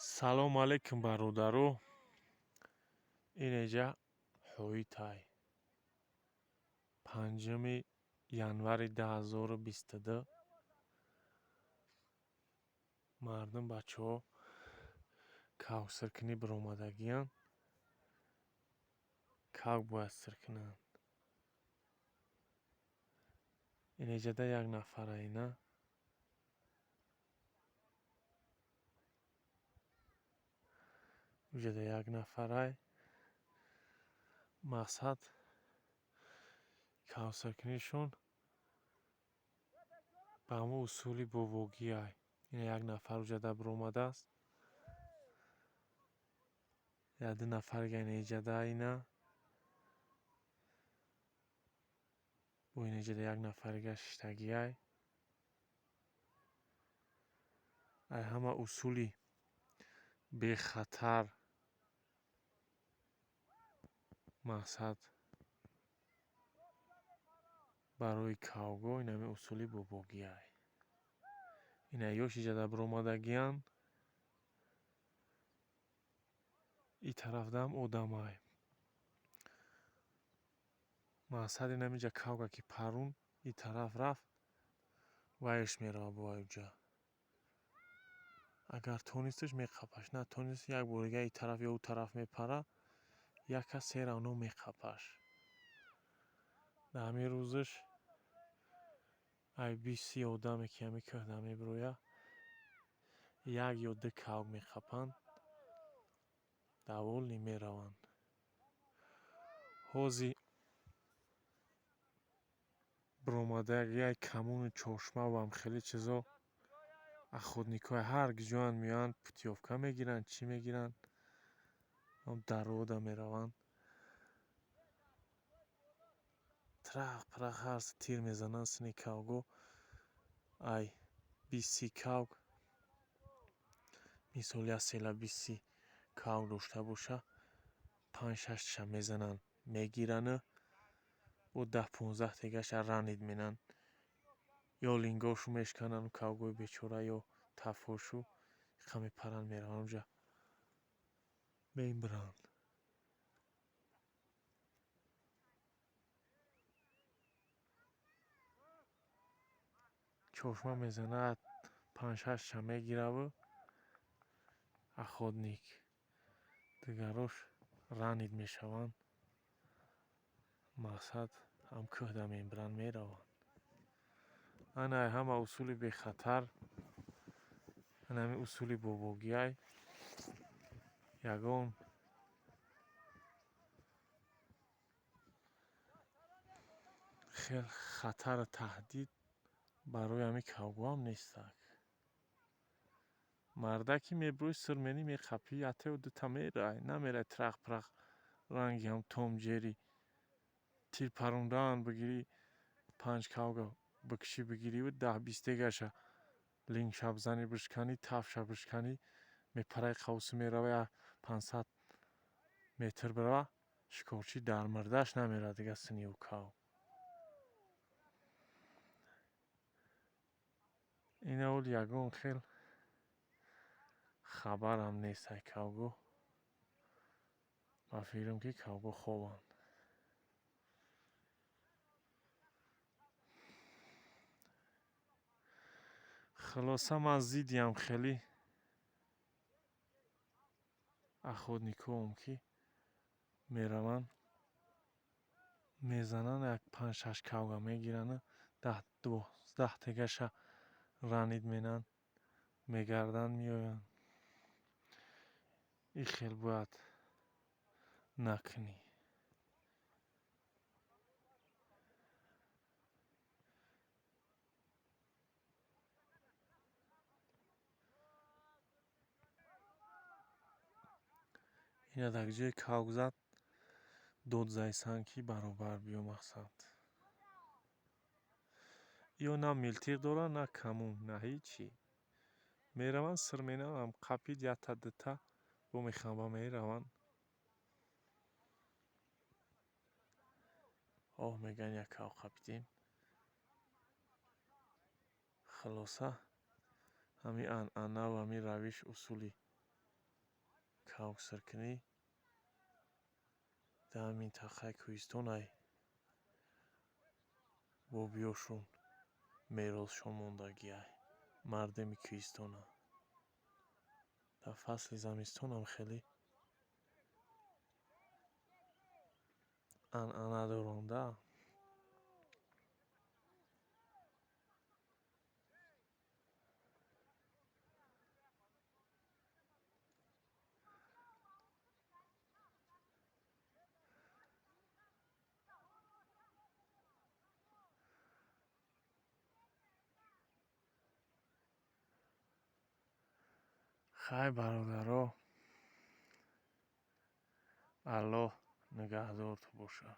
Салом алейкум, бародаро. Инеҷа ҳоитай 5 январи 2022 мардум бачаҳо кавсиркунӣ биромадагиянд. Кав бояд сиркунанд. Инеҷада як нафара ина уҷада як нафарай. Мақсад кавсиркунишон ба ҳамон усули бовогиай. Ина як нафар уҷада биромадааст. Я ду нафарга инеҷада ина. Бо инеҷада як нафарига шиштагиай. Ай ҳама усули бехатар. Мақсад барои кавго инами усули бовогиай. Ина ёш иҷада биромадагиянд. И тарафдам одамай. Мақсад инамиҷа кавга ки парун и тараф рафт, вайш мерава бо вайуҷа. Агар тонисташ меқапаш, натонисташ як борига и тараф ё у тараф мепара, як кас серавно меқапаш. Дар ҳамин рӯзаш ай 20 одаме ки ҳамин кӯҳна мебироя, як ё ду кавг меқапанд, даволӣ мераванд. Ҳози биромадагияи камони чоршмаву ҳамхеле чизо охотникҳои ҳар ҷоянд меоянд, путёвка мегиранд, чӣ мегиранд, дар рода мераванд. Трах ҳарс тир мезананд сини кавго. Ай 20 кавг, мисол як села 20 кавг дошта боша, 5-6 мезананд, мегиранду бо 10-15 тегаша ранид менанд. Ё лингошу мешкананд кавгои бечора, ё тафҳошу иқа мепаранд, мераванд уҷа мемиранд. Чоршма мезанад, 5-6 мегираву охотник. Дигарош ранид мешаванд. Мақсад ҳам кӯҳда мебиранд, мераванд. Ана ҳама усули бехатар. Инами усули бовогиай. Ягон хел хатару таҳдид барои ҳамин кавгоам нестак. Марда ки мебирои сирменӣ меқапӣ, яктаю дута мерай, намерай трах-прах ранги ҳам том ҷери. Тир парондаан бигирӣ 5 кавга бикашӣ бигириву 10-20 тегаша лингша бизанӣ бишканӣ, тафша бишканӣ, мепараи қавсӣ мерава, 500 метр бирава, шикорчӣ дар мирдаш намерад дига сини ӯ кавг. Ина оли ягон хел хабарам нест ай кавго. Ма фикрам ки кавго хобанд. Хулоса ман зидди ҳамхелӣ охотникҳоам ки мераванд, мезананд, як 5-6 кавга мегиранду 10-12 тегаша ранид менанд, мегарданд, меоянд. И хел бояд накунӣ. Ина дар ҷои кавг зад, дод зайсан ки баробар биё мақсад. Ё на милтиқ дорад, на камон, на ҳичӣ. Мераванд сирменавам, қапид якта-дута, бо мехаба мераванд. Оҳ мегӯянд як кавг қапидем. Хулоса ҳамин анъанаву ҳамин равиш усули کاوکسرکنی در منطقه کوهستانی با بیاشون میراثشون موندگی مردم کوهستان در فصل زمستان هم خیلی انعنه دارنده. خیر برادرها، الله نگهدار تو باشه.